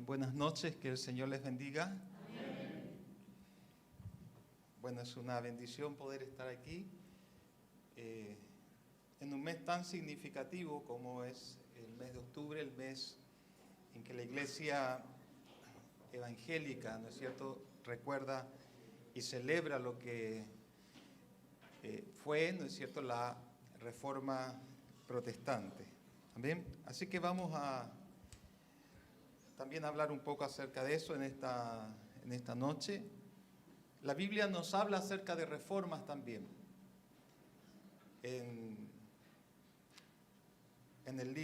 Buenas noches, que el Señor les bendiga. Amén. Bueno, es una bendición poder estar aquí en un mes tan significativo como es el mes de octubre, el mes en que la Iglesia evangélica, ¿no es cierto?, recuerda y celebra lo que fue, ¿no es cierto?, la Reforma Protestante. Amén. Así que vamos a también hablar un poco acerca de eso en esta noche. La Biblia nos habla acerca de reformas también. En el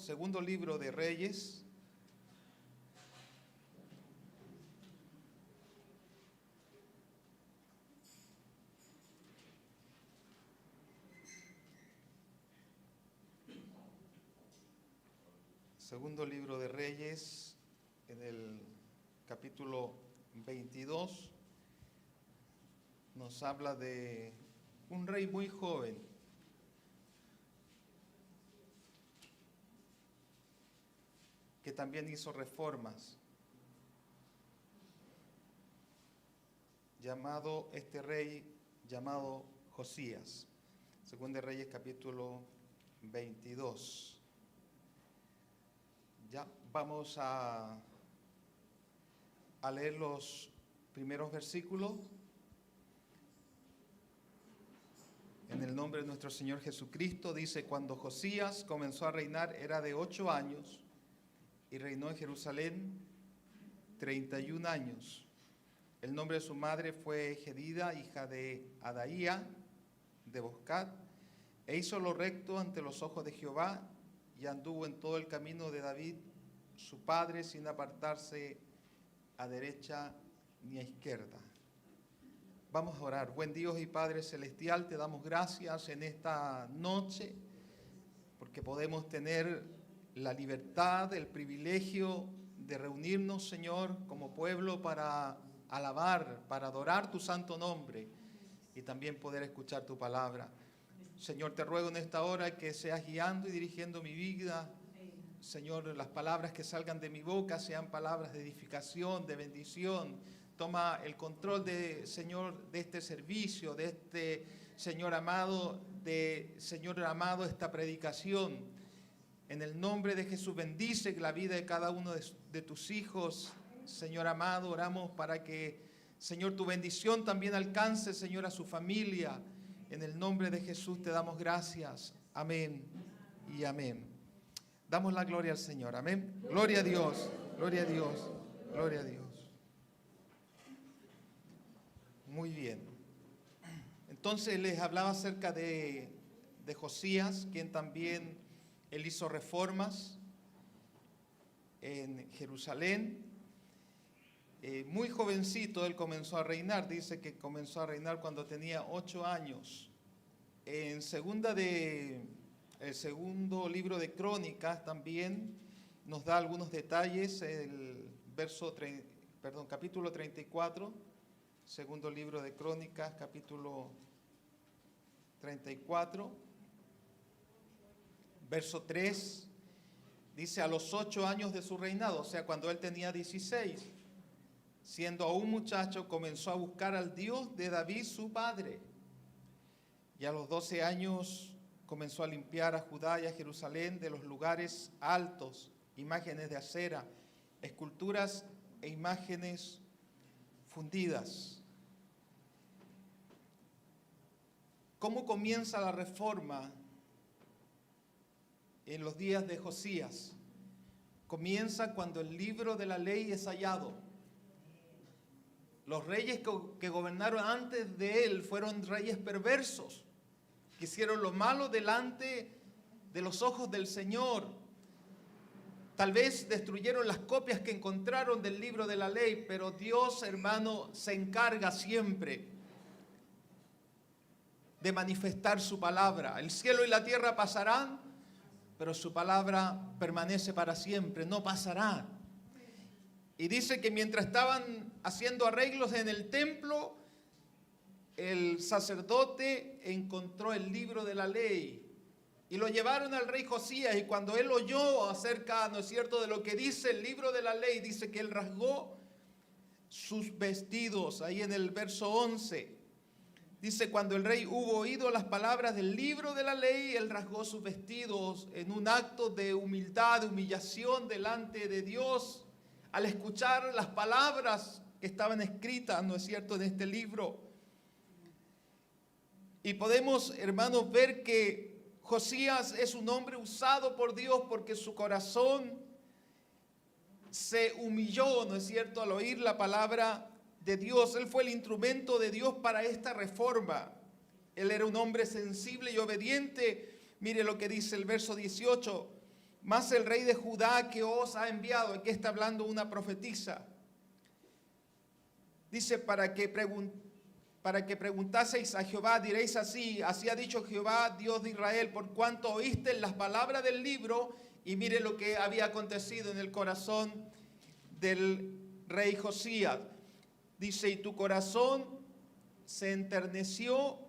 segundo libro de Reyes, en el capítulo 22, nos habla de un rey muy joven, que también hizo reformas, llamado Josías. Segunda de Reyes, capítulo 22. Ya vamos a leer los primeros versículos. En el nombre de nuestro Señor Jesucristo, dice: cuando Josías comenzó a reinar era de 8 años y reinó en Jerusalén 31 años. El nombre de su madre fue Jedida, hija de Adaía de Boscat, e hizo lo recto ante los ojos de Jehová y anduvo en todo el camino de David, su padre, sin apartarse a derecha ni a izquierda. Vamos a orar. Buen Dios y Padre Celestial, te damos gracias en esta noche porque podemos tener la libertad, el privilegio de reunirnos, Señor, como pueblo para alabar, para adorar tu santo nombre y también poder escuchar tu palabra. Señor, te ruego en esta hora que seas guiando y dirigiendo mi vida. Señor, las palabras que salgan de mi boca sean palabras de edificación, de bendición. Toma el control Señor, de este servicio, de este, Señor amado, esta predicación. En el nombre de Jesús, bendice la vida de cada uno de tus hijos. Señor amado, oramos para que, Señor, tu bendición también alcance, Señor, a su familia. En el nombre de Jesús te damos gracias. Amén y amén. Damos la gloria al Señor. Amén. Gloria a Dios, gloria a Dios, gloria a Dios. Muy bien. Entonces les hablaba acerca de Josías, quien también él hizo reformas en Jerusalén. Muy jovencito él comenzó a reinar. Dice que comenzó a reinar cuando tenía 8 años. En el segundo libro de Crónicas también nos da algunos detalles. Capítulo 34, segundo libro de Crónicas, capítulo 34, verso 3, dice: a los 8 años de su reinado, o sea, cuando él tenía 16, siendo aún muchacho, comenzó a buscar al Dios de David, su padre. Y a los 12 años comenzó a limpiar a Judá y a Jerusalén de los lugares altos, imágenes de acera, esculturas e imágenes fundidas. ¿Cómo comienza la reforma en los días de Josías? Comienza cuando el libro de la ley es hallado. Los reyes que gobernaron antes de él fueron reyes perversos, que hicieron lo malo delante de los ojos del Señor. Tal vez destruyeron las copias que encontraron del libro de la ley, pero Dios, hermano, se encarga siempre de manifestar su palabra. El cielo y la tierra pasarán, pero su palabra permanece para siempre, no pasará. Y dice que mientras estaban haciendo arreglos en el templo, el sacerdote encontró el libro de la ley Y lo llevaron al rey Josías, y cuando él oyó acerca, ¿no es cierto?, de lo que dice el libro de la ley, dice que él rasgó sus vestidos, ahí en el verso 11. Dice, cuando el rey hubo oído las palabras del libro de la ley, él rasgó sus vestidos en un acto de humildad, de humillación delante de Dios, al escuchar las palabras que estaban escritas, ¿no es cierto?, en este libro. Y podemos, hermanos, ver que Josías es un hombre usado por Dios porque su corazón se humilló, ¿no es cierto?, al oír la palabra de Dios. Él fue el instrumento de Dios para esta reforma. Él era un hombre sensible y obediente. Mire lo que dice el verso 18. Mas el rey de Judá que os ha enviado, aquí está hablando una profetisa. Dice, para que preguntaseis a Jehová, diréis así, así ha dicho Jehová, Dios de Israel, por cuanto oíste las palabras del libro. Y mire lo que había acontecido en el corazón del rey Josías. Dice, y tu corazón se enterneció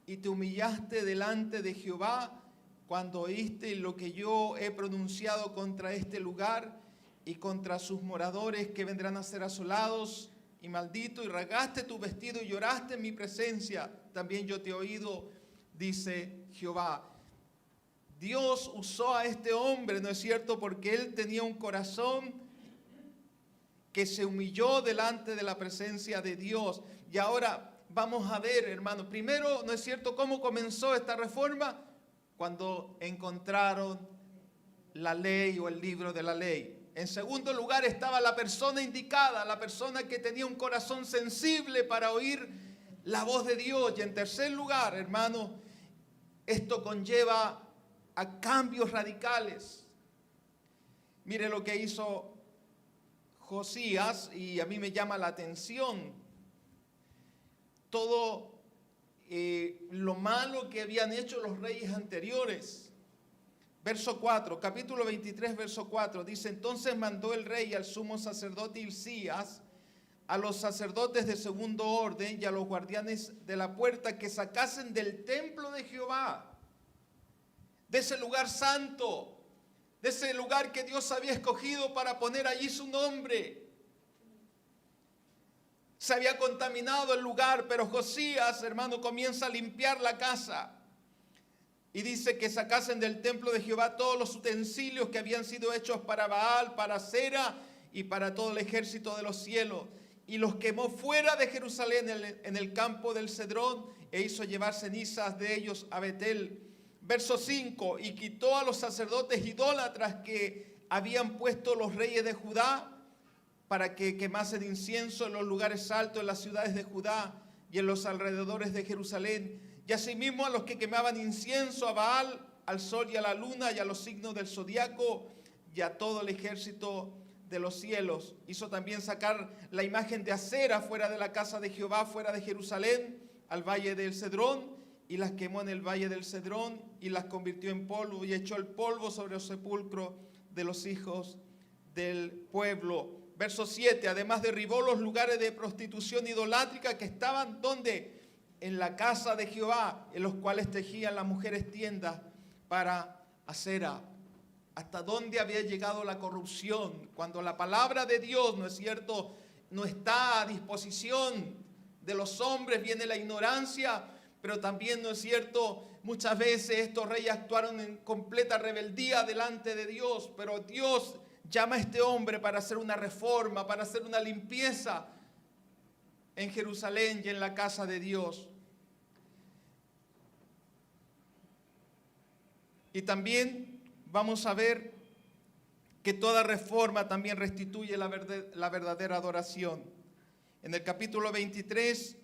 y te humillaste delante de Jehová cuando oíste lo que yo he pronunciado contra este lugar y contra sus moradores que vendrán a ser asolados y malditos, y rasgaste tu vestido y lloraste en mi presencia. También yo te he oído, dice Jehová. Dios usó a este hombre, ¿no es cierto?, porque él tenía un corazón que se humilló delante de la presencia de Dios. Y ahora vamos a ver, hermanos, primero, ¿no es cierto?, cómo comenzó esta reforma, cuando encontraron la ley o el libro de la ley. En segundo lugar estaba la persona indicada, la persona que tenía un corazón sensible para oír la voz de Dios. Y en tercer lugar, hermanos, esto conlleva a cambios radicales. Mire lo que hizo Josías, y a mí me llama la atención todo lo malo que habían hecho los reyes anteriores. Verso 4, capítulo 23, verso 4, dice, entonces mandó el rey al sumo sacerdote Hilcías, a los sacerdotes de segundo orden y a los guardianes de la puerta que sacasen del templo de Jehová, de ese lugar santo, de ese lugar que Dios había escogido para poner allí su nombre. Se había contaminado el lugar, pero Josías, hermano, comienza a limpiar la casa. Y dice que sacasen del templo de Jehová todos los utensilios que habían sido hechos para Baal, para Acera y para todo el ejército de los cielos. Y los quemó fuera de Jerusalén en el campo del Cedrón, e hizo llevar cenizas de ellos a Betel. Verso 5, y quitó a los sacerdotes idólatras que habían puesto los reyes de Judá para que quemasen incienso en los lugares altos en las ciudades de Judá y en los alrededores de Jerusalén. Y asimismo a los que quemaban incienso a Baal, al sol y a la luna y a los signos del zodiaco y a todo el ejército de los cielos. Hizo también sacar la imagen de Acera fuera de la casa de Jehová, fuera de Jerusalén, al valle del Cedrón, y las quemó en el valle del Cedrón y las convirtió en polvo y echó el polvo sobre los sepulcros de los hijos del pueblo. Verso 7, además derribó los lugares de prostitución idolátrica que estaban, ¿dónde? En la casa de Jehová, en los cuales tejían las mujeres tiendas para Acera. Hasta dónde había llegado la corrupción, cuando la palabra de Dios, ¿no es cierto?, no está a disposición de los hombres, viene la ignorancia. Pero también, ¿no es cierto?, muchas veces estos reyes actuaron en completa rebeldía delante de Dios, pero Dios llama a este hombre para hacer una reforma, para hacer una limpieza en Jerusalén y en la casa de Dios. Y también vamos a ver que toda reforma también restituye la verdadera adoración. En el capítulo 23,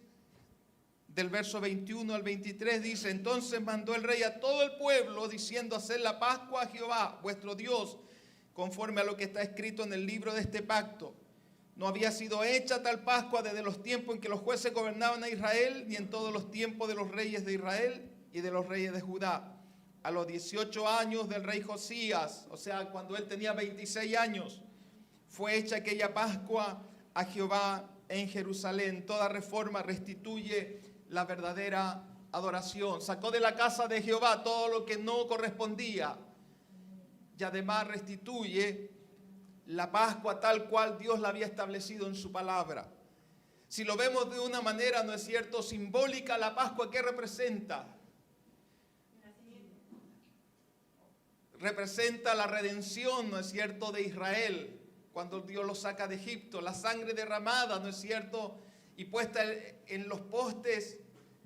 del verso 21 al 23 dice, entonces mandó el rey a todo el pueblo diciendo, haced la Pascua a Jehová, vuestro Dios, conforme a lo que está escrito en el libro de este pacto. No había sido hecha tal Pascua desde los tiempos en que los jueces gobernaban a Israel, ni en todos los tiempos de los reyes de Israel y de los reyes de Judá. A los 18 años del rey Josías, o sea, cuando él tenía 26 años, fue hecha aquella Pascua a Jehová en Jerusalén. Toda reforma restituye la verdadera adoración, sacó de la casa de Jehová todo lo que no correspondía y además restituye la Pascua tal cual Dios la había establecido en su palabra. Si lo vemos de una manera, ¿no es cierto?, simbólica, la Pascua, ¿qué representa? Representa la redención, ¿no es cierto?, de Israel, cuando Dios los saca de Egipto, la sangre derramada, ¿no es cierto?, y puesta en los postes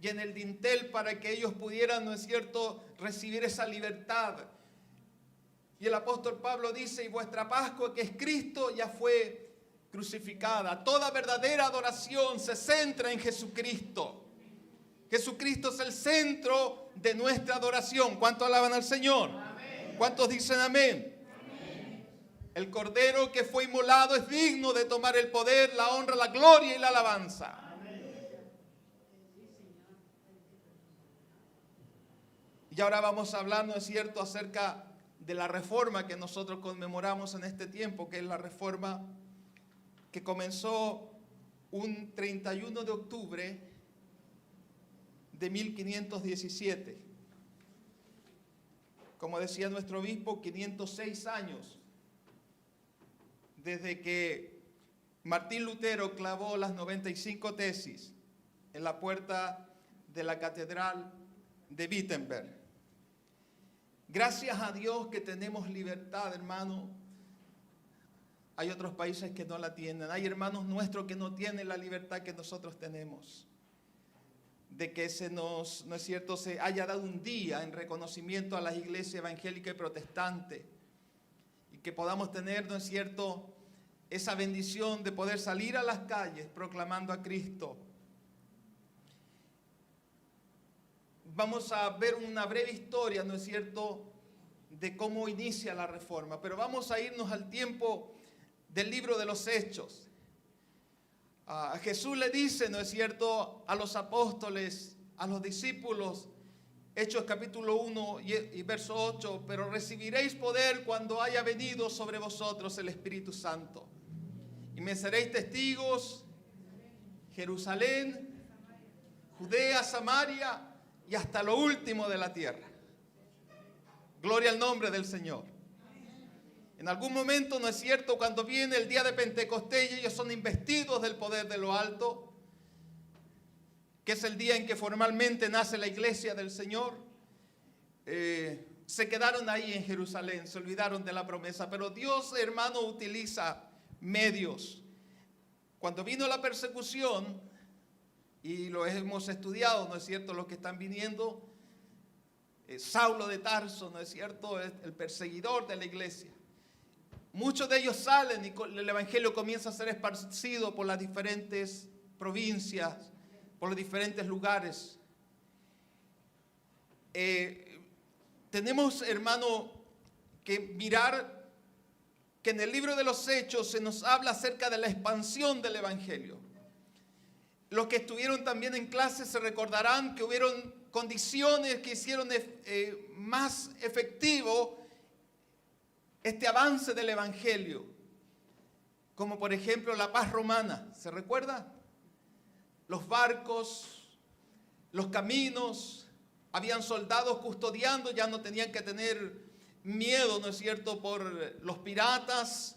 y en el dintel para que ellos pudieran, ¿no es cierto?, recibir esa libertad. Y el apóstol Pablo dice, y vuestra Pascua, que es Cristo, ya fue crucificada. Toda verdadera adoración se centra en Jesucristo. Jesucristo es el centro de nuestra adoración. ¿Cuántos alaban al Señor? Amén. ¿Cuántos dicen amén? Amén? El Cordero que fue inmolado es digno de tomar el poder, la honra, la gloria y la alabanza. Y ahora vamos a hablar, ¿no es cierto?, acerca de la reforma que nosotros conmemoramos en este tiempo, que es la reforma que comenzó un 31 de octubre de 1517. Como decía nuestro obispo, 506 años desde que Martín Lutero clavó las 95 tesis en la puerta de la catedral de Wittenberg. Gracias a Dios que tenemos libertad, hermano. Hay otros países que no la tienen. Hay hermanos nuestros que no tienen la libertad que nosotros tenemos. De que se nos, ¿no es cierto?, se haya dado un día en reconocimiento a las iglesias evangélicas y protestantes. Y que podamos tener, ¿no es cierto?, esa bendición de poder salir a las calles proclamando a Cristo. Vamos a ver una breve historia, ¿no es cierto?, de cómo inicia la reforma. Pero vamos a irnos al tiempo del libro de los Hechos. Jesús le dice, ¿no es cierto?, a los apóstoles, a los discípulos, Hechos capítulo 1 y verso 8, pero recibiréis poder cuando haya venido sobre vosotros el Espíritu Santo. Y me seréis testigos, Jerusalén, Judea, Samaria y hasta lo último de la tierra. Gloria al nombre del Señor. En algún momento, ¿no es cierto?, cuando viene el día de Pentecostés y ellos son investidos del poder de lo alto, que es el día en que formalmente nace la iglesia del Señor, se quedaron ahí en Jerusalén, se olvidaron de la promesa. Pero Dios, hermano, utiliza medios. Cuando vino la persecución, y lo hemos estudiado, ¿no es cierto?, los que están viniendo, Saulo de Tarso, ¿no es cierto?, es el perseguidor de la iglesia. Muchos de ellos salen y el evangelio comienza a ser esparcido por las diferentes provincias, por los diferentes lugares. Tenemos, hermano, que mirar que en el libro de los Hechos se nos habla acerca de la expansión del evangelio. Los que estuvieron también en clase se recordarán que hubieron condiciones que hicieron más efectivo este avance del evangelio, como por ejemplo la paz romana. ¿Se recuerda? Los barcos, los caminos, habían soldados custodiando, ya no tenían que tener miedo, ¿no es cierto?, por los piratas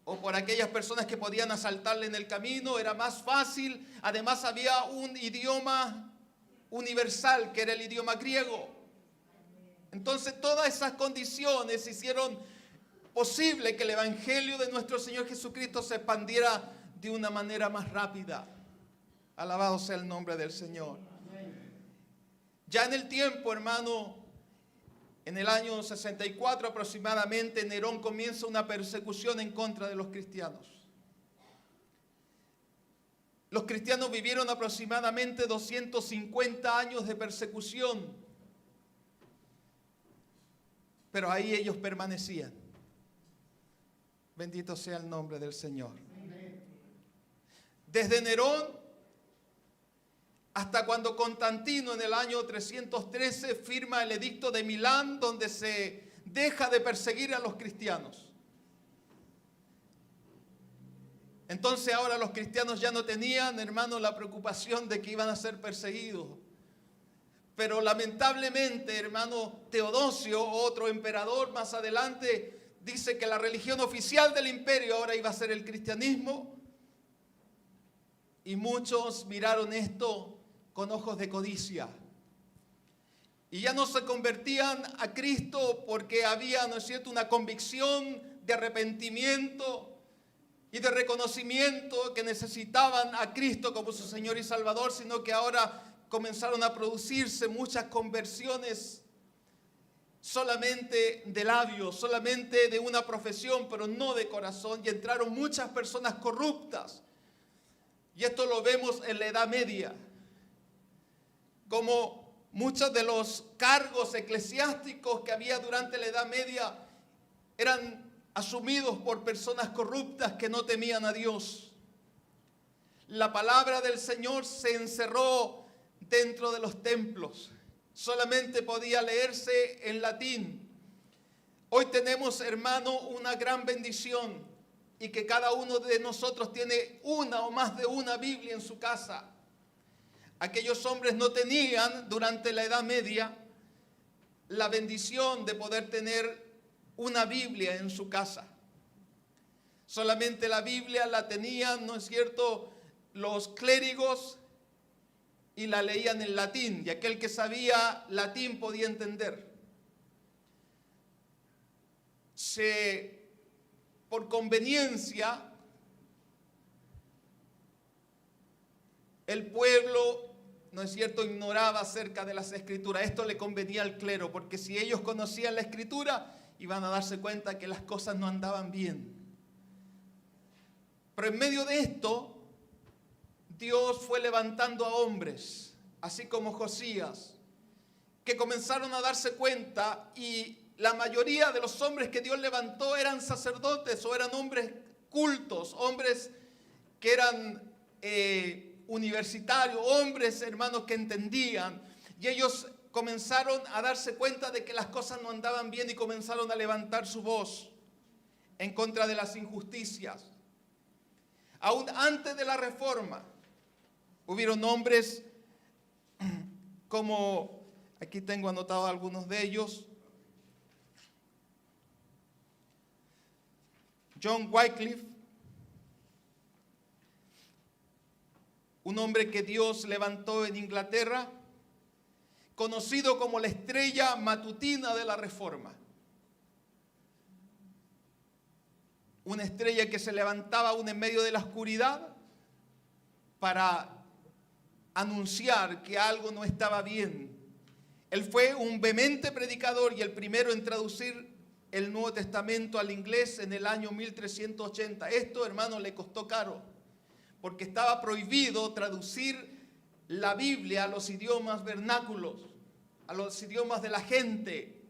o por aquellas personas que podían asaltarle en el camino. Era más fácil. Además había un idioma universal, que era el idioma griego. Entonces todas esas condiciones hicieron posible que el evangelio de nuestro Señor Jesucristo se expandiera de una manera más rápida. Alabado sea el nombre del Señor. Ya en el tiempo, hermano, en el año 64 aproximadamente, Nerón comienza una persecución en contra de los cristianos. Los cristianos vivieron aproximadamente 250 años de persecución, pero ahí ellos permanecían. Bendito sea el nombre del Señor. Desde Nerón hasta cuando Constantino en el año 313 firma el edicto de Milán, donde se deja de perseguir a los cristianos. Entonces ahora los cristianos ya no tenían, hermanos, la preocupación de que iban a ser perseguidos. Pero lamentablemente, hermano Teodosio, otro emperador más adelante, dice que la religión oficial del imperio ahora iba a ser el cristianismo. Y muchos miraron esto con ojos de codicia. Y ya no se convertían a Cristo porque había, ¿no es cierto?, una convicción de arrepentimiento y de reconocimiento que necesitaban a Cristo como su Señor y Salvador, sino que ahora comenzaron a producirse muchas conversiones solamente de labios, solamente de una profesión, pero no de corazón, y entraron muchas personas corruptas. Y esto lo vemos en la Edad Media, como muchos de los cargos eclesiásticos que había durante la Edad Media eran asumidos por personas corruptas que no temían a Dios. La palabra del Señor se encerró dentro de los templos. Solamente podía leerse en latín. Hoy tenemos, hermano, una gran bendición, y que cada uno de nosotros tiene una o más de una Biblia en su casa. Aquellos hombres no tenían durante la Edad Media la bendición de poder tener una Biblia en su casa. Solamente la Biblia la tenían, ¿no es cierto?, los clérigos, y la leían en latín, y aquel que sabía latín podía entender. Por conveniencia, el pueblo, ¿no es cierto?, ignoraba acerca de las Escrituras. Esto le convenía al clero, porque si ellos conocían la Escritura, iban a darse cuenta que las cosas no andaban bien. Pero en medio de esto, Dios fue levantando a hombres, así como Josías, que comenzaron a darse cuenta, y la mayoría de los hombres que Dios levantó eran sacerdotes o eran hombres cultos, hombres que eran universitarios, hombres, hermanos, que entendían. Y ellos comenzaron a darse cuenta de que las cosas no andaban bien y comenzaron a levantar su voz en contra de las injusticias. Aún antes de la Reforma, hubieron hombres como, aquí tengo anotado algunos de ellos, John Wycliffe, un hombre que Dios levantó en Inglaterra, conocido como la estrella matutina de la Reforma. Una estrella que se levantaba aún en medio de la oscuridad para anunciar que algo no estaba bien. Él fue un vehemente predicador y el primero en traducir el Nuevo Testamento al inglés en el año 1380. Esto, hermano, le costó caro, porque estaba prohibido traducir la Biblia a los idiomas vernáculos, a los idiomas de la gente.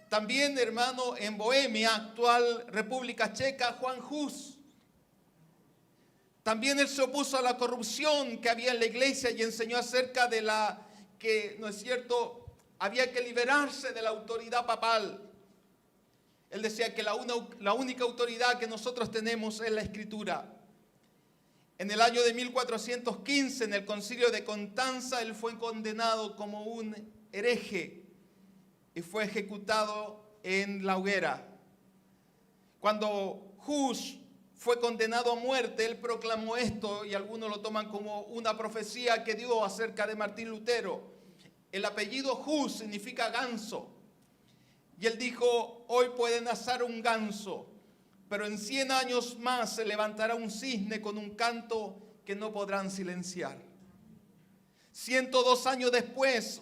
También, hermano, en Bohemia, actual República Checa, Juan Hus. También él se opuso a la corrupción que había en la iglesia y enseñó acerca de que, ¿no es cierto?, había que liberarse de la autoridad papal. Él decía que la única autoridad que nosotros tenemos es la Escritura. En el año de 1415, en el concilio de Constanza, él fue condenado como un hereje y fue ejecutado en la hoguera. Cuando Hus fue condenado a muerte, él proclamó esto, y algunos lo toman como una profecía que dio acerca de Martín Lutero. El apellido Hus significa ganso. Y él dijo: hoy puede nacer un ganso, pero en 100 años más se levantará un cisne con un canto que no podrán silenciar. 102 años después,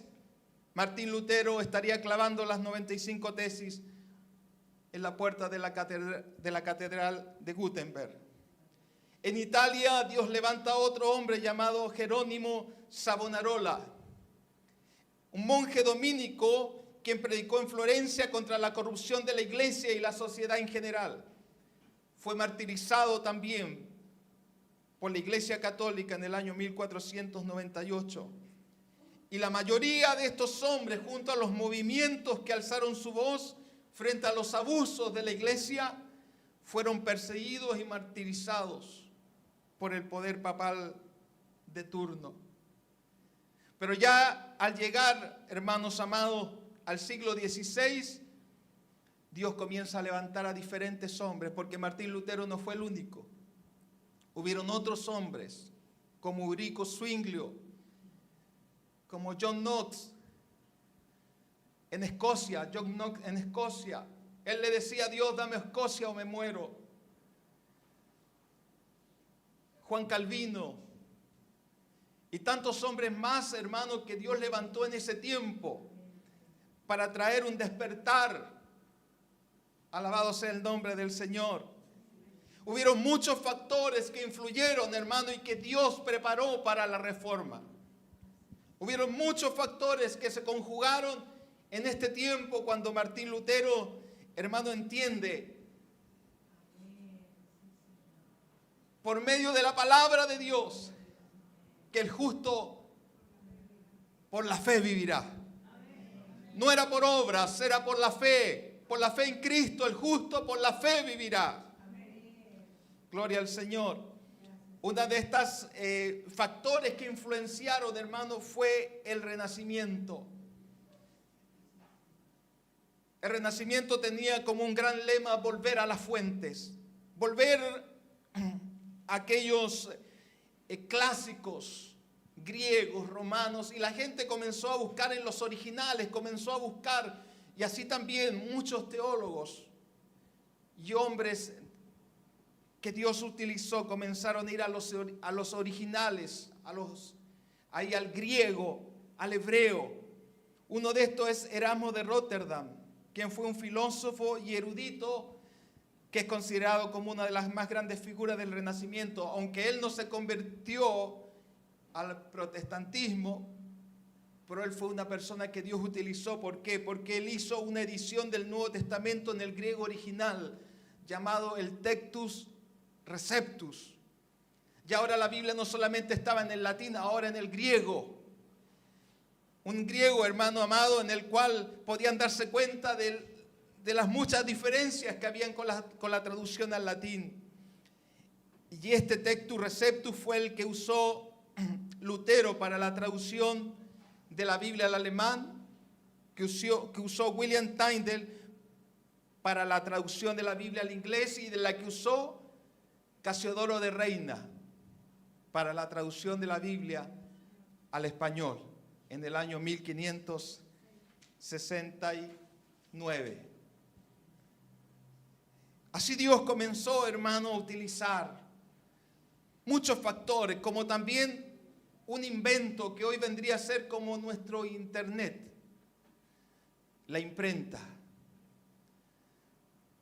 Martín Lutero estaría clavando las 95 tesis en la puerta de la catedral de Gutenberg. En Italia, Dios levanta a otro hombre llamado Jerónimo Savonarola, un monje dominico quien predicó en Florencia contra la corrupción de la iglesia y la sociedad en general. Fue martirizado también por la Iglesia Católica en el año 1498. Y la mayoría de estos hombres, junto a los movimientos que alzaron su voz frente a los abusos de la iglesia, fueron perseguidos y martirizados por el poder papal de turno. Pero ya al llegar, hermanos amados, al siglo XVI, Dios comienza a levantar a diferentes hombres, porque Martín Lutero no fue el único. Hubieron otros hombres, como Eurico Zwinglio, como John Knox en Escocia. John Knox en Escocia, él le decía a Dios: dame Escocia o me muero. Juan Calvino y tantos hombres más, hermanos, que Dios levantó en ese tiempo para traer un despertar. Alabado sea el nombre del Señor. Hubieron muchos factores que influyeron, hermano, y que Dios preparó para la reforma. Hubieron muchos factores que se conjugaron en este tiempo cuando Martín Lutero, hermano, entiende por medio de la palabra de Dios que el justo por la fe vivirá. No era por obras, era por la fe. Por la fe en Cristo, el justo por la fe vivirá. Gloria al Señor. Una de estas factores que influenciaron, hermano, fue el Renacimiento. El Renacimiento tenía como un gran lema: volver a las fuentes, volver a aquellos clásicos griegos, romanos, y la gente comenzó a buscar en los originales, comenzó a buscar, y así también muchos teólogos y hombres que Dios utilizó comenzaron a ir a los originales, al griego, al hebreo. Uno de estos es Erasmo de Rotterdam, quien fue un filósofo y erudito que es considerado como una de las más grandes figuras del Renacimiento, aunque él no se convirtió al protestantismo, pero él fue una persona que Dios utilizó. ¿Por qué? Porque él hizo una edición del Nuevo Testamento en el griego original, llamado el Textus Receptus. Y ahora la Biblia no solamente estaba en el latín, ahora en el griego. Un griego, hermano amado, en el cual podían darse cuenta de las muchas diferencias que habían con la traducción al latín. Y este Textus Receptus fue el que usó Lutero para la traducción de la Biblia al alemán, que usó William Tyndale para la traducción de la Biblia al inglés, y de la que usó Casiodoro de Reina para la traducción de la Biblia al español en el año 1569. Así Dios comenzó, hermano, a utilizar muchos factores, como también un invento que hoy vendría a ser como nuestro internet, la imprenta.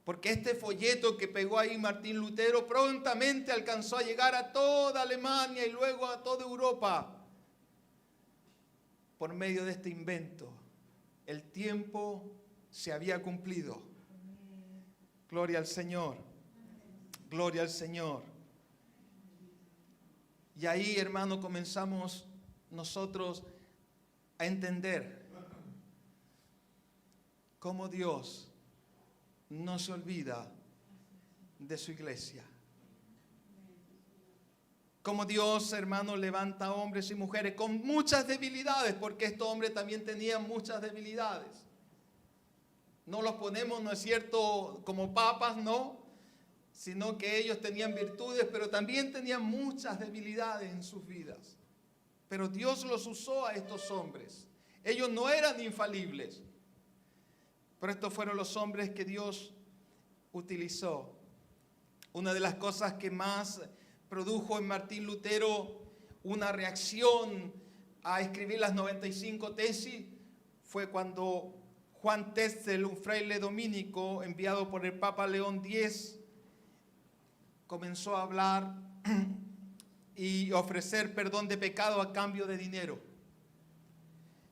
Porque este folleto que pegó ahí Martín Lutero prontamente alcanzó a llegar a toda Alemania y luego a toda Europa por medio de este invento. El tiempo se había cumplido. Gloria al Señor. Gloria al Señor. Y ahí, hermano, comenzamos nosotros a entender cómo Dios no se olvida de su iglesia. Cómo Dios, hermano, levanta hombres y mujeres con muchas debilidades, porque estos hombres también tenían muchas debilidades. No los ponemos, ¿no es cierto?, como papas, no, sino que ellos tenían virtudes, pero también tenían muchas debilidades en sus vidas. Pero Dios los usó a estos hombres. Ellos no eran infalibles, pero estos fueron los hombres que Dios utilizó. Una de las cosas que más produjo en Martín Lutero una reacción a escribir las 95 tesis fue cuando Juan Tetzel, un fraile dominico enviado por el Papa León X, comenzó a hablar y ofrecer perdón de pecado a cambio de dinero,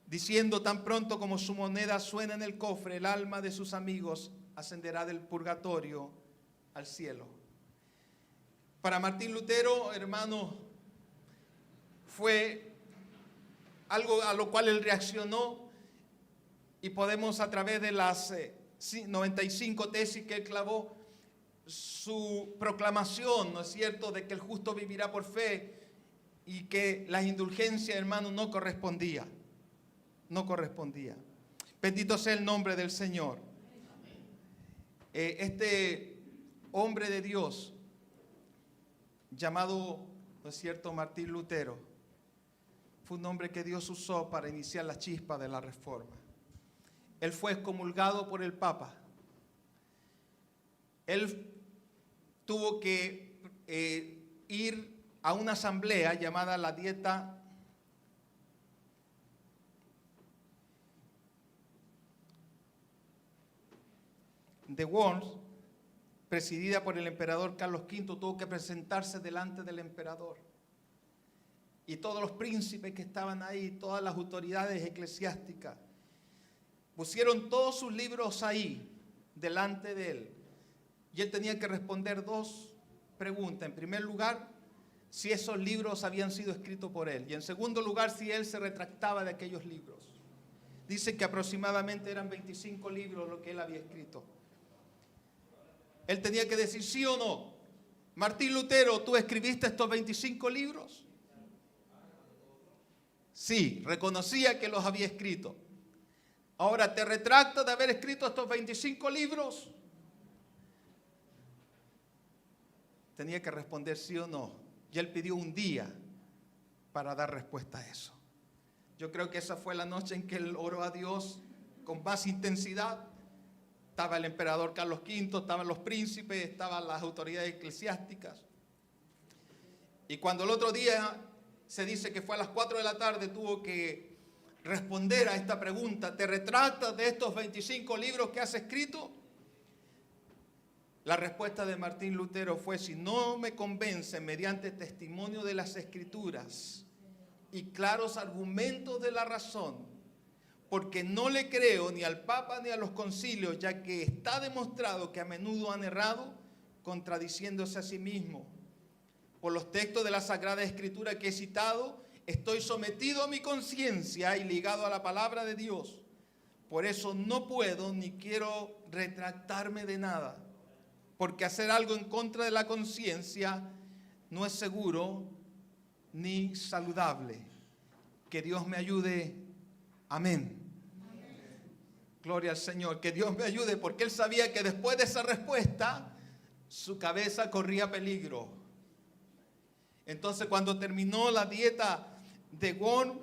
diciendo: tan pronto como su moneda suena en el cofre, el alma de sus amigos ascenderá del purgatorio al cielo. Para Martín Lutero, hermano, fue algo a lo cual él reaccionó, y podemos, a través de las 95 tesis que él clavó, su proclamación, ¿no es cierto?, de que el justo vivirá por fe, y que las indulgencias, hermano, no correspondía. No correspondía. Bendito sea el nombre del Señor. Este hombre de Dios, llamado, ¿no es cierto?, Martín Lutero, fue un hombre que Dios usó para iniciar la chispa de la Reforma. Él fue excomulgado por el Papa. Él tuvo que ir a una asamblea llamada la Dieta de Worms, presidida por el emperador Carlos V. Tuvo que presentarse delante del emperador. Y todos los príncipes que estaban ahí, todas las autoridades eclesiásticas, pusieron todos sus libros ahí, delante de él. Y él tenía que responder dos preguntas. En primer lugar, si esos libros habían sido escritos por él. Y en segundo lugar, si él se retractaba de aquellos libros. Dice que aproximadamente eran 25 libros lo que él había escrito. Él tenía que decir sí o no. Martín Lutero, ¿tú escribiste estos 25 libros? Sí, reconocía que los había escrito. Ahora, ¿te retractas de haber escrito estos 25 libros? Tenía que responder sí o no. Y él pidió un día para dar respuesta a eso. Yo creo que esa fue la noche en que él oró a Dios con más intensidad. Estaba el emperador Carlos V, estaban los príncipes, estaban las autoridades eclesiásticas. Y cuando el otro día se dice que fue a las 4 de la tarde, tuvo que responder a esta pregunta: ¿te retractas de estos 25 libros que has escrito? La respuesta de Martín Lutero fue: si no me convence mediante testimonio de las Escrituras y claros argumentos de la razón, porque no le creo ni al Papa ni a los concilios, ya que está demostrado que a menudo han errado, contradiciéndose a sí mismos. Por los textos de la Sagrada Escritura que he citado, estoy sometido a mi conciencia y ligado a la palabra de Dios. Por eso no puedo ni quiero retractarme de nada, porque hacer algo en contra de la conciencia no es seguro ni saludable. Que Dios me ayude. Amén. Gloria al Señor. Que Dios me ayude, porque él sabía que después de esa respuesta su cabeza corría peligro. Entonces, cuando terminó la dieta de Worms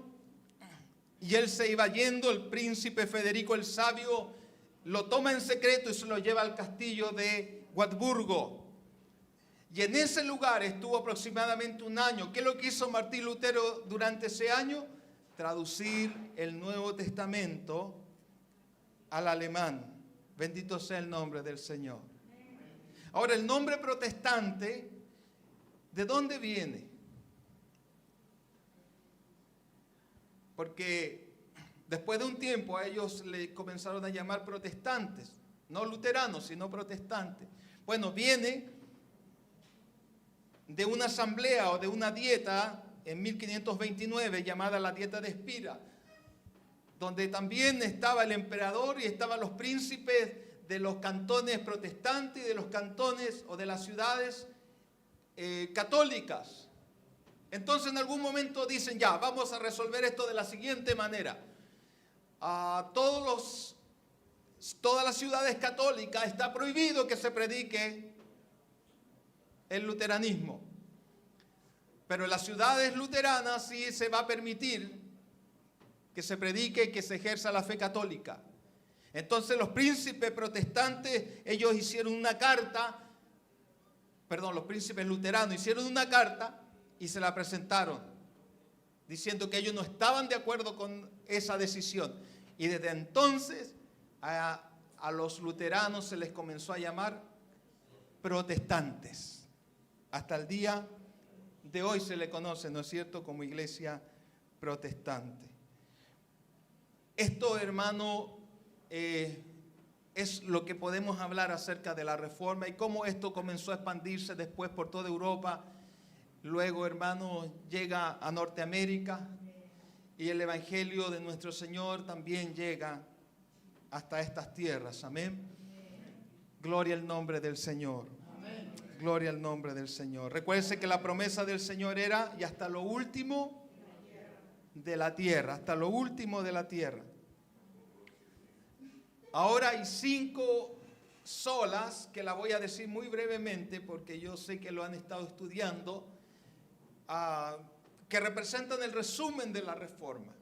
y él se iba yendo, el príncipe Federico el Sabio lo toma en secreto y se lo lleva al castillo de Wartburgo. Y en ese lugar estuvo aproximadamente un año. ¿Qué es lo que hizo Martín Lutero durante ese año? Traducir el Nuevo Testamento al alemán. Bendito sea el nombre del Señor. Ahora, el nombre protestante, ¿de dónde viene? Porque después de un tiempo a ellos le comenzaron a llamar protestantes, no luteranos, sino protestantes. Bueno, viene de una asamblea o de una dieta en 1529 llamada la Dieta de Spira, donde también estaba el emperador y estaban los príncipes de los cantones protestantes y de los cantones o de las ciudades católicas. Entonces en algún momento dicen: ya, vamos a resolver esto de la siguiente manera. A todas las ciudades católicas está prohibido que se predique el luteranismo, pero en las ciudades luteranas sí se va a permitir que se predique y que se ejerza la fe católica. Entonces los príncipes protestantes, ellos hicieron una carta, los príncipes luteranos hicieron una carta y se la presentaron, diciendo que ellos no estaban de acuerdo con esa decisión. Y desde entonces a los luteranos se les comenzó a llamar protestantes. Hasta el día de hoy se le conoce, ¿no es cierto?, como iglesia protestante. Esto, hermano, es lo que podemos hablar acerca de la Reforma y cómo esto comenzó a expandirse después por toda Europa. Luego, hermano, llega a Norteamérica y el Evangelio de nuestro Señor también llega hasta estas tierras. Amén. Gloria al nombre del Señor. Amén. Gloria al nombre del Señor. Recuérdense que la promesa del Señor era y hasta lo último de la tierra, hasta lo último de la tierra. Ahora hay 5 solas que la voy a decir muy brevemente porque yo sé que lo han estado estudiando, que representan el resumen de la reforma.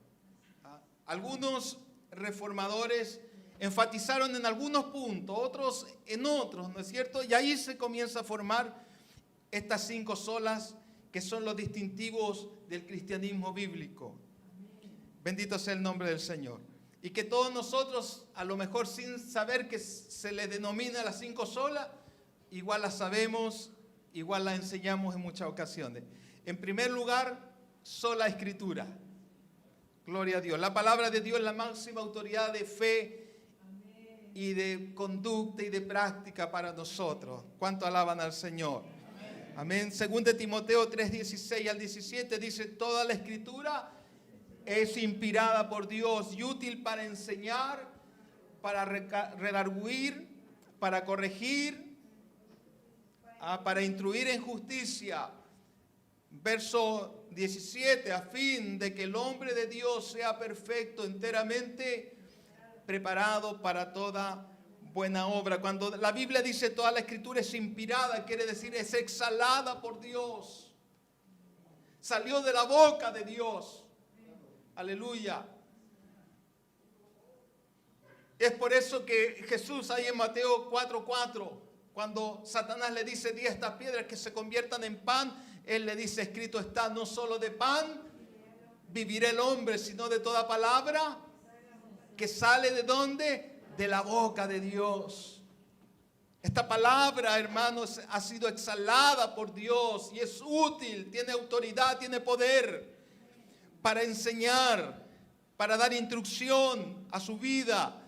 Algunos reformadores enfatizaron en algunos puntos, otros en otros, ¿no es cierto? Y ahí se comienza a formar estas 5 solas que son los distintivos del cristianismo bíblico. Bendito sea el nombre del Señor. Y que todos nosotros, a lo mejor sin saber que se les denomina las 5 solas, igual las sabemos, igual las enseñamos en muchas ocasiones. En primer lugar, sola Escritura. Gloria a Dios. La palabra de Dios es la máxima autoridad de fe y de conducta y de práctica para nosotros. ¿Cuánto alaban al Señor? Amén. Según de Timoteo 3:16 al 17 dice: toda la Escritura es inspirada por Dios y útil para enseñar, para redarguir, para corregir, para instruir en justicia. Verso 17, a fin de que el hombre de Dios sea perfecto, enteramente preparado para toda buena obra. Cuando la Biblia dice toda la Escritura es inspirada, quiere decir es exhalada por Dios. Salió de la boca de Dios. Aleluya. Es por eso que Jesús ahí en Mateo 4:4, cuando Satanás le dice: di a estas piedras que se conviertan en pan, Él le dice: escrito está, no solo de pan vivirá el hombre, sino de toda palabra que sale ¿de dónde? De la boca de Dios. Esta palabra, hermanos, ha sido exhalada por Dios y es útil, tiene autoridad, tiene poder para enseñar, para dar instrucción a su vida,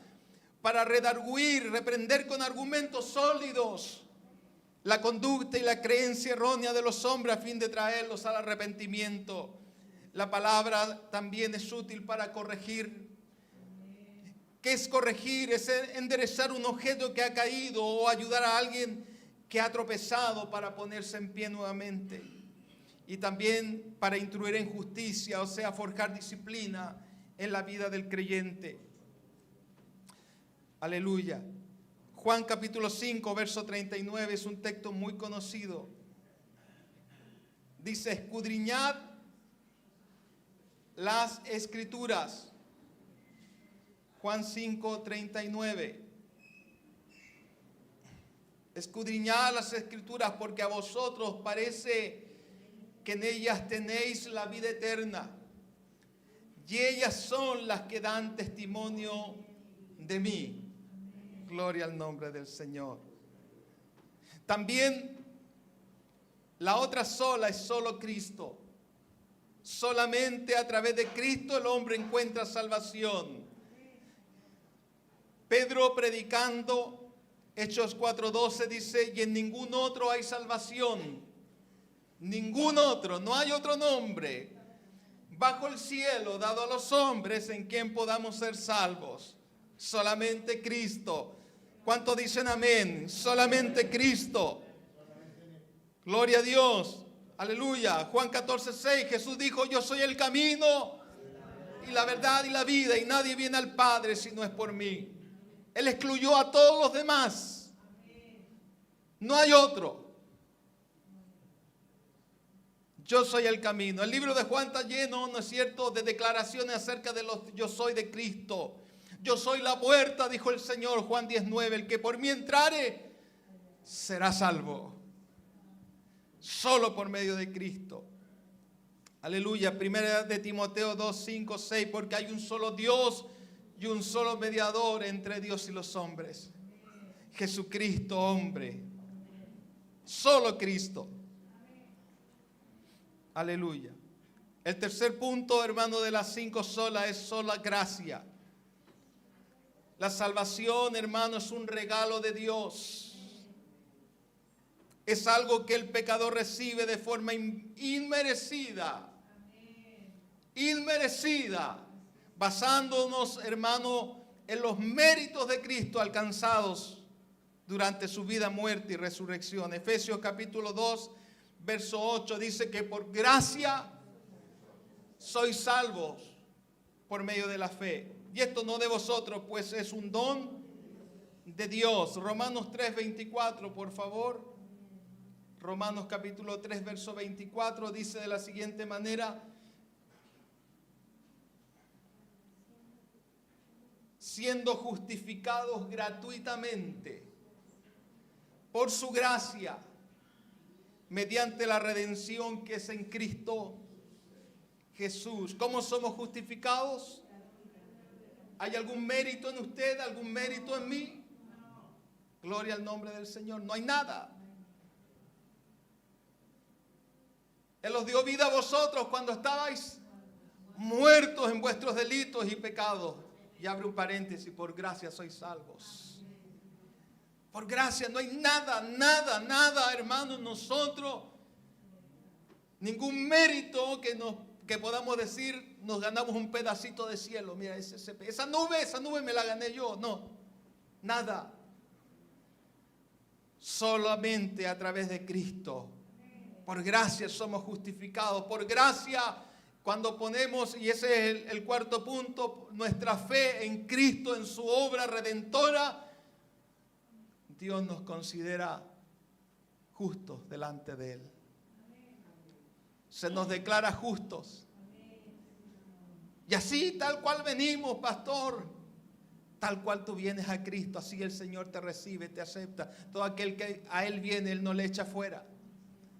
para redarguir, reprender con argumentos sólidos la conducta y la creencia errónea de los hombres a fin de traerlos al arrepentimiento. La palabra también es útil para corregir. ¿Qué es corregir? Es enderezar un objeto que ha caído o ayudar a alguien que ha tropezado para ponerse en pie nuevamente. Y también para instruir en justicia, o sea, forjar disciplina en la vida del creyente. Aleluya. Juan capítulo 5, verso 39 es un texto muy conocido. Dice: escudriñad las Escrituras. Juan 5, 39. Escudriñad las Escrituras porque a vosotros parece que en ellas tenéis la vida eterna, y ellas son las que dan testimonio de mí. Gloria al nombre del Señor. También la otra sola es solo Cristo. Solamente a través de Cristo el hombre encuentra salvación. Pedro, predicando, Hechos 4:12, dice: y en ningún otro hay salvación. Ningún otro, no hay otro nombre bajo el cielo dado a los hombres en quien podamos ser salvos. Solamente Cristo. ¿Cuántos dicen amén? Solamente Cristo. Gloria a Dios. Aleluya. Juan 14:6, Jesús dijo: yo soy el camino y la verdad y la vida, y nadie viene al Padre si no es por mí. Él excluyó a todos los demás. No hay otro. Yo soy el camino. El libro de Juan está lleno, ¿no es cierto?, de declaraciones acerca de los yo soy de Cristo. Yo soy la puerta, dijo el Señor, Juan 10:9. El que por mí entrare será salvo. Solo por medio de Cristo. Aleluya. Primera de Timoteo 2, 5, 6. Porque hay un solo Dios y un solo mediador entre Dios y los hombres. Jesucristo, hombre. Solo Cristo. Aleluya. El tercer punto, hermano, de las 5 solas es sola gracia. La salvación, hermano, es un regalo de Dios. Es algo que el pecador recibe de forma inmerecida. Inmerecida. Basándonos, hermano, en los méritos de Cristo alcanzados durante su vida, muerte y resurrección. Efesios capítulo 2, verso 8 dice que por gracia sois salvos por medio de la fe. Y esto no de vosotros, pues es un don de Dios. Romanos 3, 24, por favor. Romanos capítulo 3, verso 24 dice de la siguiente manera: siendo justificados gratuitamente por su gracia, mediante la redención que es en Cristo Jesús. ¿Cómo somos justificados? ¿Hay algún mérito en usted? ¿Algún mérito en mí? Gloria al nombre del Señor. No hay nada. Él os dio vida a vosotros cuando estabais muertos en vuestros delitos y pecados. Y abre un paréntesis: por gracia sois salvos. Por gracia, no hay nada, hermanos, nosotros, ningún mérito que podamos decir, nos ganamos un pedacito de cielo. Mira, esa nube me la gané yo. No, nada. Solamente a través de Cristo. Por gracia somos justificados. Por gracia, cuando ponemos, y ese es el cuarto punto, nuestra fe en Cristo, en su obra redentora, Dios nos considera justos delante de Él. Se nos declara justos. Y así, tal cual venimos, pastor, tal cual tú vienes a Cristo, así el Señor te recibe, te acepta. Todo aquel que a Él viene, Él no le echa fuera.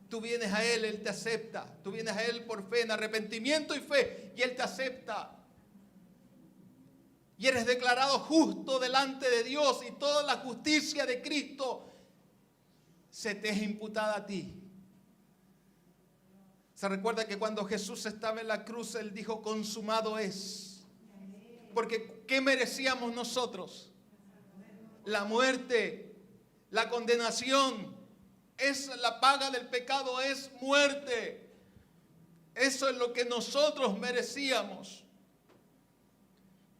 Tú vienes a Él, Él te acepta. Tú vienes a Él por fe, en arrepentimiento y fe, y Él te acepta. Y eres declarado justo delante de Dios, y toda la justicia de Cristo se te es imputada a ti. Se recuerda que cuando Jesús estaba en la cruz, Él dijo: consumado es. Porque ¿qué merecíamos nosotros? La muerte, la condenación. Es la paga del pecado, es muerte. Eso es lo que nosotros merecíamos.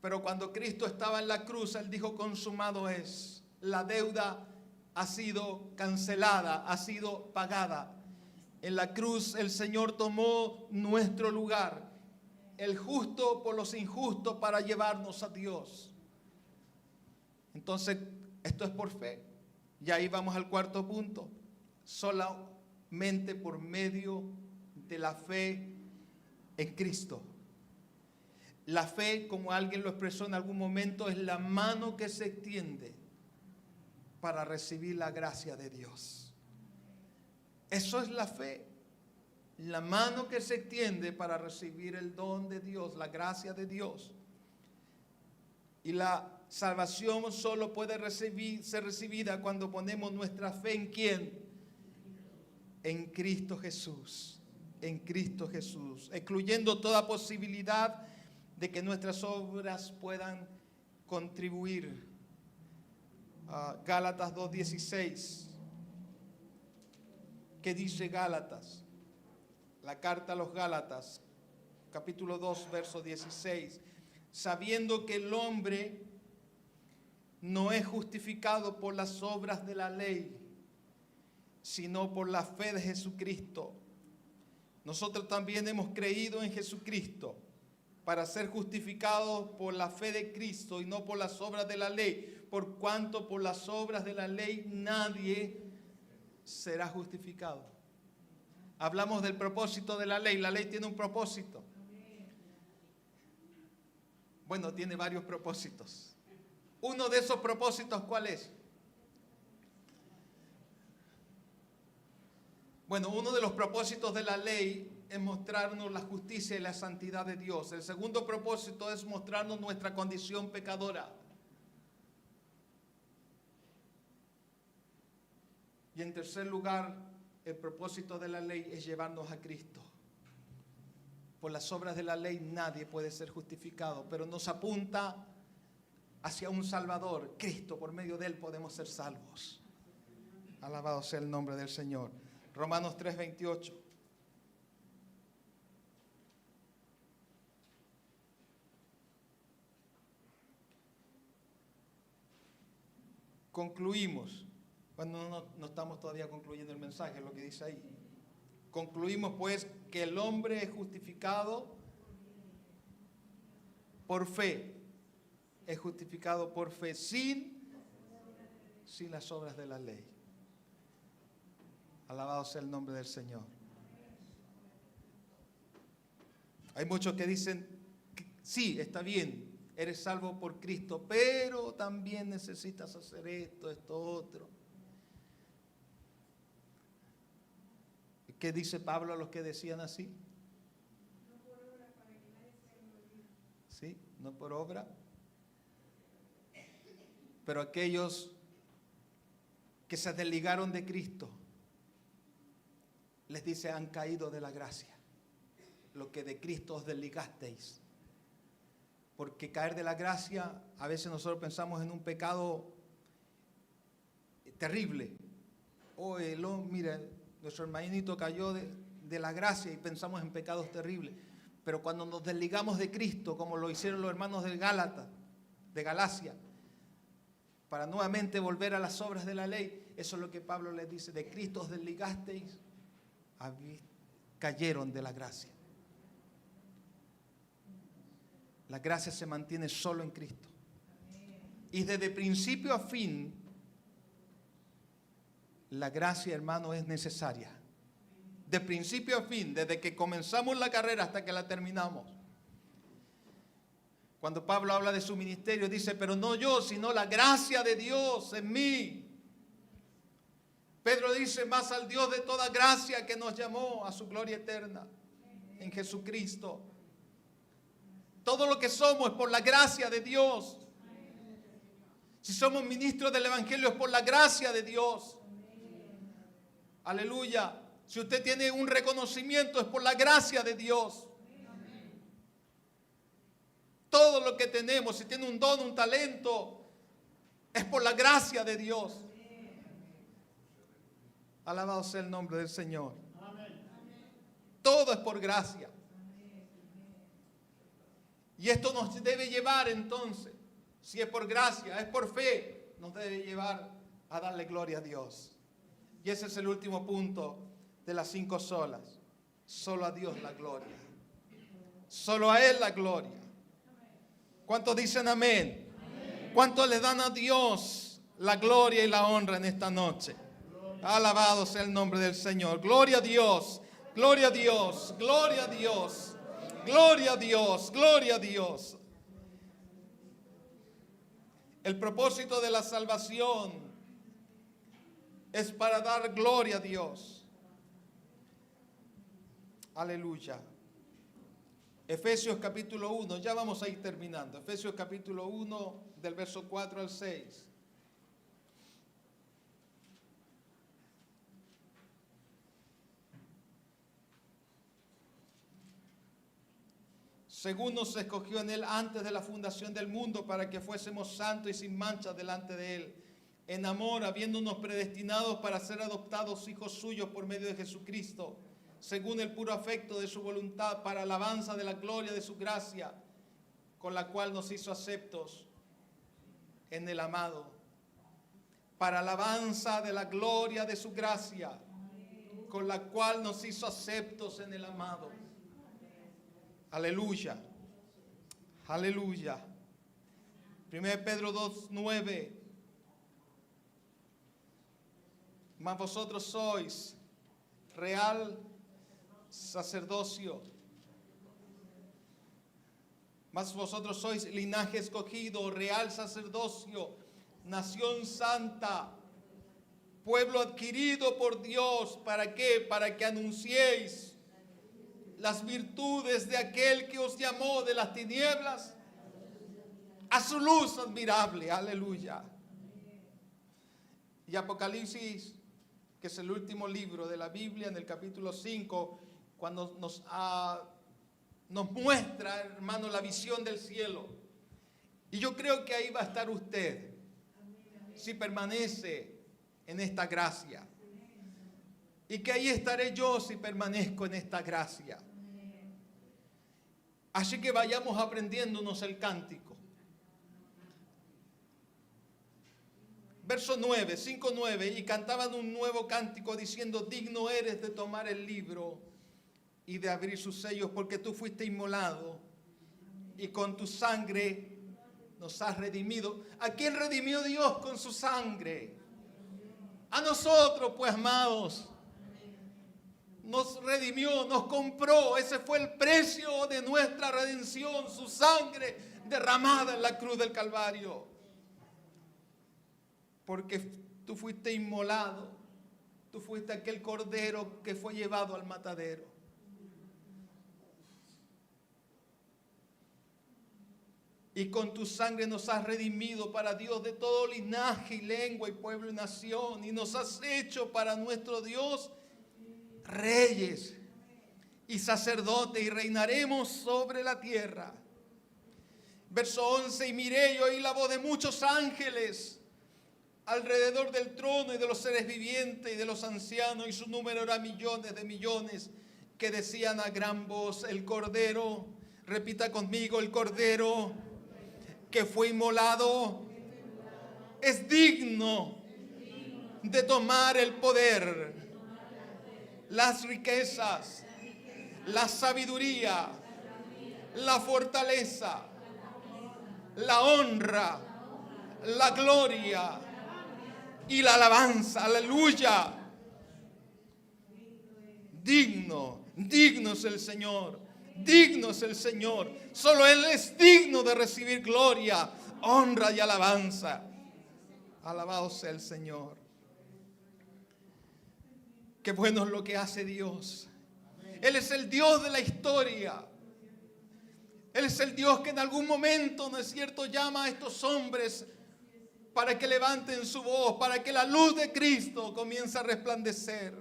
Pero cuando Cristo estaba en la cruz, Él dijo: consumado es. La deuda ha sido cancelada, ha sido pagada. En la cruz el Señor tomó nuestro lugar, el justo por los injustos, para llevarnos a Dios. Entonces, esto es por fe. Y ahí vamos al cuarto punto. Solamente por medio de la fe en Cristo. La fe, como alguien lo expresó en algún momento, es la mano que se extiende para recibir la gracia de Dios. Eso es la fe. La mano que se extiende para recibir el don de Dios, la gracia de Dios. Y la salvación solo puede ser recibida cuando ponemos nuestra fe ¿en quién? En Cristo Jesús. En Cristo Jesús. Excluyendo toda posibilidad de que nuestras obras puedan contribuir. Gálatas 2:16. ¿Qué dice Gálatas? La carta a los Gálatas, capítulo 2, verso 16. Sabiendo que el hombre no es justificado por las obras de la ley, sino por la fe de Jesucristo. Nosotros también hemos creído en Jesucristo para ser justificados por la fe de Cristo y no por las obras de la ley, por cuanto por las obras de la ley nadie será justificado. Hablamos del propósito de la ley. La ley tiene un propósito. Bueno, tiene varios propósitos. Uno de esos propósitos, ¿cuál es? Bueno, uno de los propósitos de la ley es mostrarnos la justicia y la santidad de Dios. El segundo propósito es mostrarnos nuestra condición pecadora. Y en tercer lugar, el propósito de la ley es llevarnos a Cristo. Por las obras de la ley nadie puede ser justificado, pero nos apunta hacia un Salvador, Cristo. Por medio de Él podemos ser salvos. Alabado sea el nombre del Señor. Romanos 3:28. Concluimos. Bueno, no estamos todavía concluyendo el mensaje, lo que dice ahí. Concluimos pues que el hombre es justificado por fe. Es justificado por fe sin las obras de la ley. Alabado sea el nombre del Señor. Hay muchos que dicen, sí, está bien, eres salvo por Cristo, pero también necesitas hacer esto, otro. ¿Qué dice Pablo a los que decían así? No por obra, para que nadie se gloríe. Sí, no por obra. Pero aquellos que se desligaron de Cristo, les dice, han caído de la gracia. Lo que de Cristo os desligasteis. Porque caer de la gracia, a veces nosotros pensamos en un pecado terrible. Mira, nuestro hermanito cayó de la gracia y pensamos en pecados terribles. Pero cuando nos desligamos de Cristo, como lo hicieron los hermanos de Galacia, para nuevamente volver a las obras de la ley, eso es lo que Pablo les dice, de Cristo os desligasteis, cayeron de la gracia. La gracia se mantiene solo en Cristo. Y desde principio a fin, la gracia, hermano, es necesaria. De principio a fin, desde que comenzamos la carrera hasta que la terminamos. Cuando Pablo habla de su ministerio, dice, pero no yo, sino la gracia de Dios en mí. Pedro dice, más al Dios de toda gracia que nos llamó a su gloria eterna en Jesucristo. Todo lo que somos es por la gracia de Dios. Si somos ministros del Evangelio es por la gracia de Dios. Aleluya. Si usted tiene un reconocimiento es por la gracia de Dios. Todo lo que tenemos, si tiene un don, un talento, es por la gracia de Dios. Alabado sea el nombre del Señor. Todo es por gracia. Y esto nos debe llevar entonces, si es por gracia, es por fe, nos debe llevar a darle gloria a Dios. Y ese es el último punto de las 5 solas. Solo a Dios la gloria. Solo a Él la gloria. ¿Cuántos dicen amén? ¿Cuántos le dan a Dios la gloria y la honra en esta noche? Alabado sea el nombre del Señor. Gloria a Dios, gloria a Dios, gloria a Dios. Gloria a Dios, gloria a Dios. El propósito de la salvación es para dar gloria a Dios. Aleluya. Efesios capítulo 1, ya vamos a ir terminando. Efesios capítulo 1, del verso 4 al 6. Según nos escogió en Él antes de la fundación del mundo para que fuésemos santos y sin mancha delante de Él. En amor, habiéndonos predestinados para ser adoptados hijos suyos por medio de Jesucristo, según el puro afecto de su voluntad, para alabanza de la gloria de su gracia, con la cual nos hizo aceptos en el amado. Para alabanza de la gloria de su gracia, con la cual nos hizo aceptos en el amado. Aleluya, aleluya. 1 Pedro 2:9. Mas vosotros sois real sacerdocio. Mas vosotros sois linaje escogido, real sacerdocio, nación santa, pueblo adquirido por Dios. ¿Para qué? Para que anunciéis las virtudes de aquel que os llamó de las tinieblas a su luz admirable. Aleluya. Y Apocalipsis, que es el último libro de la Biblia, en el capítulo 5, cuando nos muestra, hermano, la visión del cielo. Y yo creo que ahí va a estar usted, si permanece en esta gracia. Y que ahí estaré yo si permanezco en esta gracia. Así que vayamos aprendiéndonos el cántico. Verso 9, 5:9, y cantaban un nuevo cántico diciendo: digno eres de tomar el libro y de abrir sus sellos, porque tú fuiste inmolado y con tu sangre nos has redimido. ¿A quién redimió Dios con su sangre? A nosotros, pues, amados. Nos redimió, nos compró. Ese fue el precio de nuestra redención, su sangre derramada en la cruz del Calvario. Porque tú fuiste inmolado, tú fuiste aquel cordero que fue llevado al matadero. Y con tu sangre nos has redimido para Dios de todo linaje y lengua y pueblo y nación. Y nos has hecho para nuestro Dios reyes y sacerdotes, y reinaremos sobre la tierra. Verso 11, y miré y oí la voz de muchos ángeles alrededor del trono y de los seres vivientes y de los ancianos, y su número era millones de millones, que decían a gran voz: el Cordero, repita conmigo, el Cordero que fue inmolado es digno de tomar el poder, las riquezas, la sabiduría, la fortaleza, la honra, la gloria y la alabanza. Aleluya. Digno es el Señor. Digno es el Señor. Solo Él es digno de recibir gloria, honra y alabanza. Alabado sea el Señor. Qué bueno es lo que hace Dios. Él es el Dios de la historia. Él es el Dios que en algún momento, ¿no es cierto?, llama a estos hombres para que levanten su voz, para que la luz de Cristo comience a resplandecer.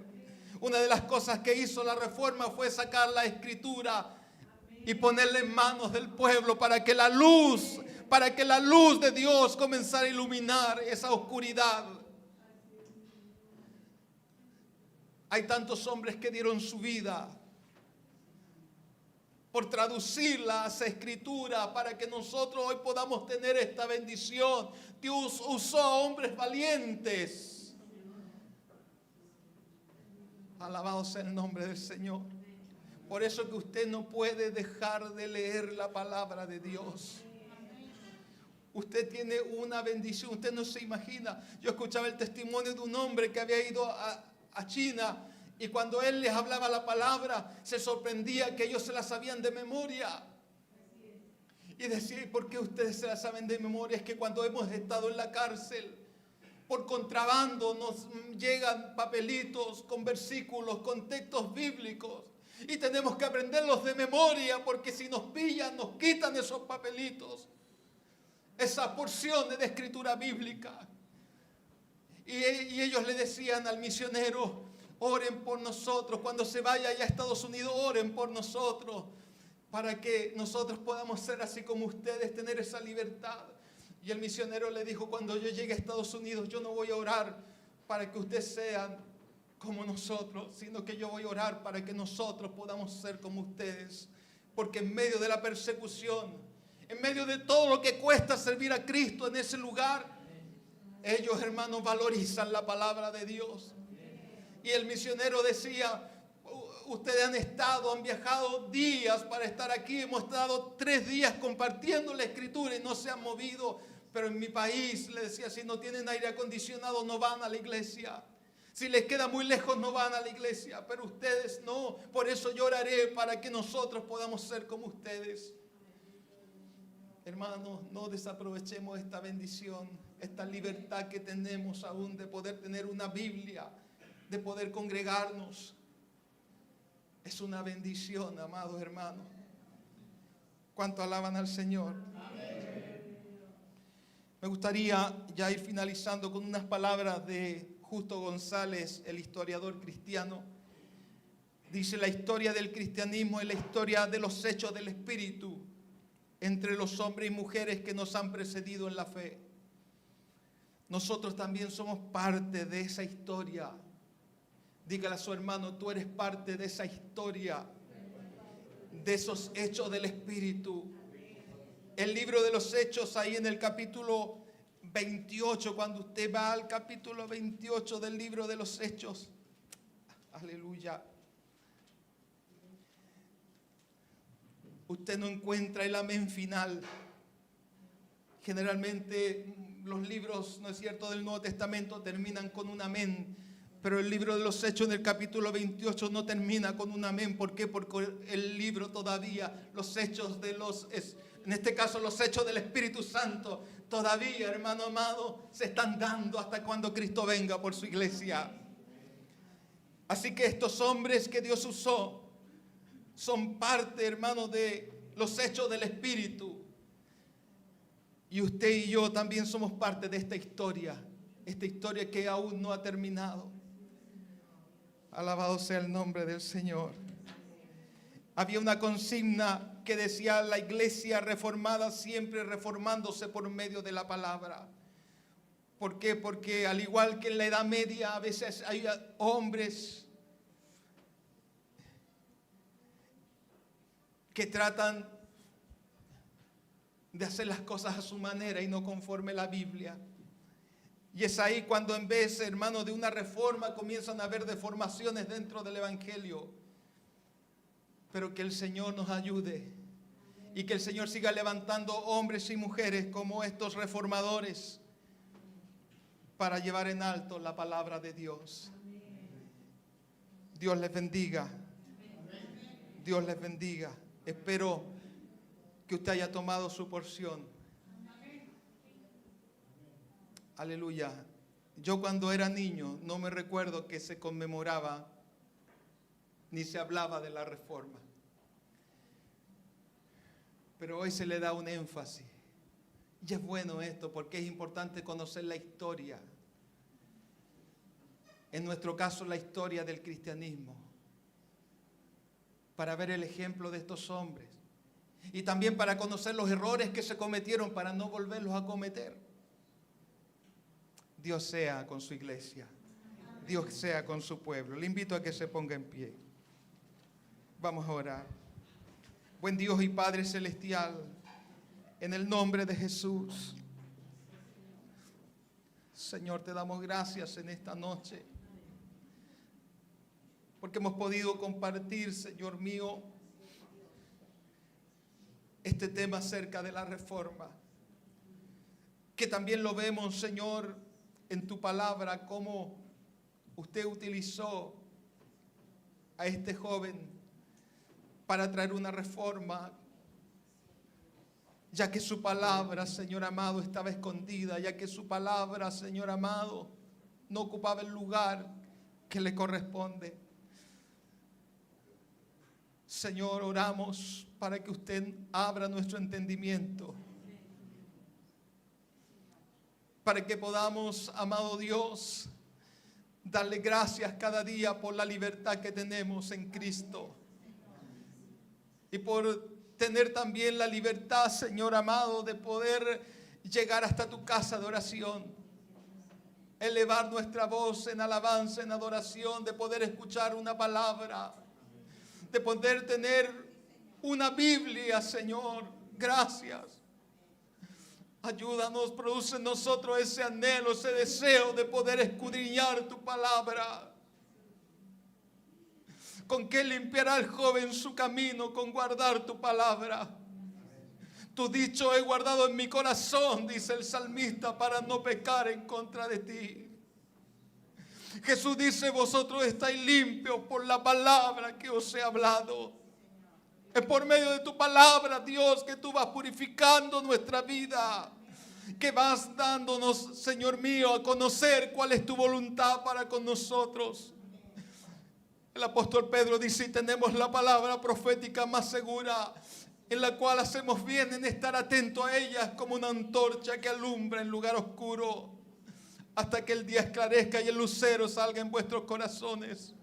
Una de las cosas que hizo la Reforma fue sacar la Escritura y ponerla en manos del pueblo para que la luz de Dios comenzara a iluminar esa oscuridad. Hay tantos hombres que dieron su vida por traducir las Escrituras para que nosotros hoy podamos tener esta bendición. Dios usó a hombres valientes. Alabado sea el nombre del Señor. Por eso que usted no puede dejar de leer la palabra de Dios. Usted tiene una bendición, usted no se imagina. Yo escuchaba el testimonio de un hombre que había ido a China, y cuando él les hablaba la palabra, se sorprendía que ellos se la sabían de memoria. Y decía: ¿y por qué ustedes se la saben de memoria? Es que cuando hemos estado en la cárcel, por contrabando nos llegan papelitos con versículos, con textos bíblicos, y tenemos que aprenderlos de memoria, porque si nos pillan, nos quitan esos papelitos, esas porciones de escritura bíblica. Y ellos le decían al misionero: oren por nosotros, cuando se vaya allá a Estados Unidos, oren por nosotros, para que nosotros podamos ser así como ustedes, tener esa libertad. Y el misionero le dijo: cuando yo llegue a Estados Unidos, yo no voy a orar para que ustedes sean como nosotros, sino que yo voy a orar para que nosotros podamos ser como ustedes. Porque en medio de la persecución, en medio de todo lo que cuesta servir a Cristo en ese lugar, ellos, hermanos, valorizan la palabra de Dios. Y el misionero decía: ustedes han viajado días para estar aquí, hemos estado 3 días compartiendo la Escritura y no se han movido, pero en mi país, le decía, si no tienen aire acondicionado no van a la iglesia, si les queda muy lejos no van a la iglesia, pero ustedes no. Por eso yo oraré para que nosotros podamos ser como ustedes. Hermanos, no desaprovechemos esta bendición, esta libertad que tenemos aún de poder tener una Biblia, de poder congregarnos. Es una bendición, amados hermanos. ¿Cuánto alaban al Señor? Amén. Me gustaría ya ir finalizando con unas palabras de Justo González, el historiador cristiano. Dice: la historia del cristianismo es la historia de los hechos del Espíritu entre los hombres y mujeres que nos han precedido en la fe. Nosotros también somos parte de esa historia. Dígale a su hermano: tú eres parte de esa historia, de esos hechos del Espíritu. El libro de los Hechos, ahí en el capítulo 28, cuando usted va al capítulo 28 del libro de los Hechos, aleluya, usted no encuentra el amén final. Generalmente los libros, ¿no es cierto?, del Nuevo Testamento terminan con un amén, pero el libro de los Hechos en el capítulo 28 no termina con un amén. ¿Por qué? Porque el libro todavía, los hechos en este caso los hechos del Espíritu Santo, todavía, hermano amado, se están dando hasta cuando Cristo venga por su iglesia. Así que estos hombres que Dios usó son parte, hermano, de los hechos del Espíritu. Y usted y yo también somos parte de esta historia que aún no ha terminado. Alabado sea el nombre del Señor. Había una consigna que decía: la iglesia reformada siempre reformándose por medio de la palabra. ¿Por qué? Porque al igual que en la Edad Media, a veces hay hombres que tratan de hacer las cosas a su manera y no conforme la Biblia. Y es ahí cuando en vez, hermano, de una reforma comienzan a haber deformaciones dentro del Evangelio. Pero que el Señor nos ayude y que el Señor siga levantando hombres y mujeres como estos reformadores para llevar en alto la palabra de Dios. Dios les bendiga. Dios les bendiga. Espero que usted haya tomado su porción. Aleluya. Yo cuando era niño no me recuerdo que se conmemoraba ni se hablaba de la reforma. Pero hoy se le da un énfasis. Y es bueno esto porque es importante conocer la historia. En nuestro caso, la historia del cristianismo. Para ver el ejemplo de estos hombres. Y también para conocer los errores que se cometieron para no volverlos a cometer. Dios sea con su iglesia. Dios sea con su pueblo. Le invito a que se ponga en pie. Vamos a orar. Buen Dios y Padre Celestial, en el nombre de Jesús, Señor, te damos gracias en esta noche, porque hemos podido compartir, Señor mío, este tema acerca de la reforma, que también lo vemos, Señor, en tu palabra, cómo usted utilizó a este joven para traer una reforma, ya que su palabra, Señor amado, estaba escondida, ya que su palabra, Señor amado, no ocupaba el lugar que le corresponde. Señor, oramos para que usted abra nuestro entendimiento, para que podamos, amado Dios, darle gracias cada día por la libertad que tenemos en Cristo. Y por tener también la libertad, Señor amado, de poder llegar hasta tu casa de oración. Elevar nuestra voz en alabanza, en adoración, de poder escuchar una palabra, de poder tener una Biblia, Señor. Gracias. Ayúdanos, produce en nosotros ese anhelo, ese deseo de poder escudriñar tu palabra. ¿Con qué limpiará el joven su camino? Con guardar tu palabra. Tu dicho he guardado en mi corazón, dice el salmista, para no pecar en contra de ti. Jesús dice: vosotros estáis limpios por la palabra que os he hablado. Es por medio de tu palabra, Dios, que tú vas purificando nuestra vida, que vas dándonos, Señor mío, a conocer cuál es tu voluntad para con nosotros. El apóstol Pedro dice: y tenemos la palabra profética más segura, en la cual hacemos bien en estar atentos a ellas como una antorcha que alumbra en lugar oscuro, hasta que el día esclarezca y el lucero salga en vuestros corazones.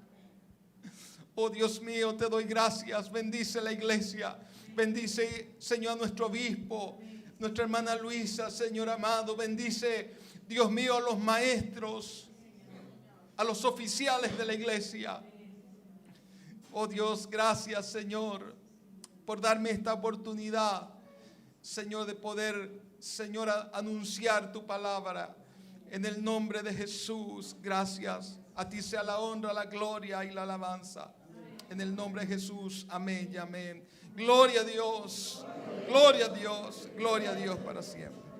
Oh Dios mío, te doy gracias. Bendice la iglesia. Bendice, Señor, a nuestro obispo, nuestra hermana Luisa, Señor amado. Bendice, Dios mío, a los maestros, a los oficiales de la iglesia. Oh Dios, gracias, Señor, por darme esta oportunidad Señor, de poder, Señor, anunciar tu palabra. En el nombre de Jesús, gracias. A ti sea la honra, la gloria y la alabanza. En el nombre de Jesús, amén y amén. Gloria a Dios, gloria a Dios, gloria a Dios para siempre.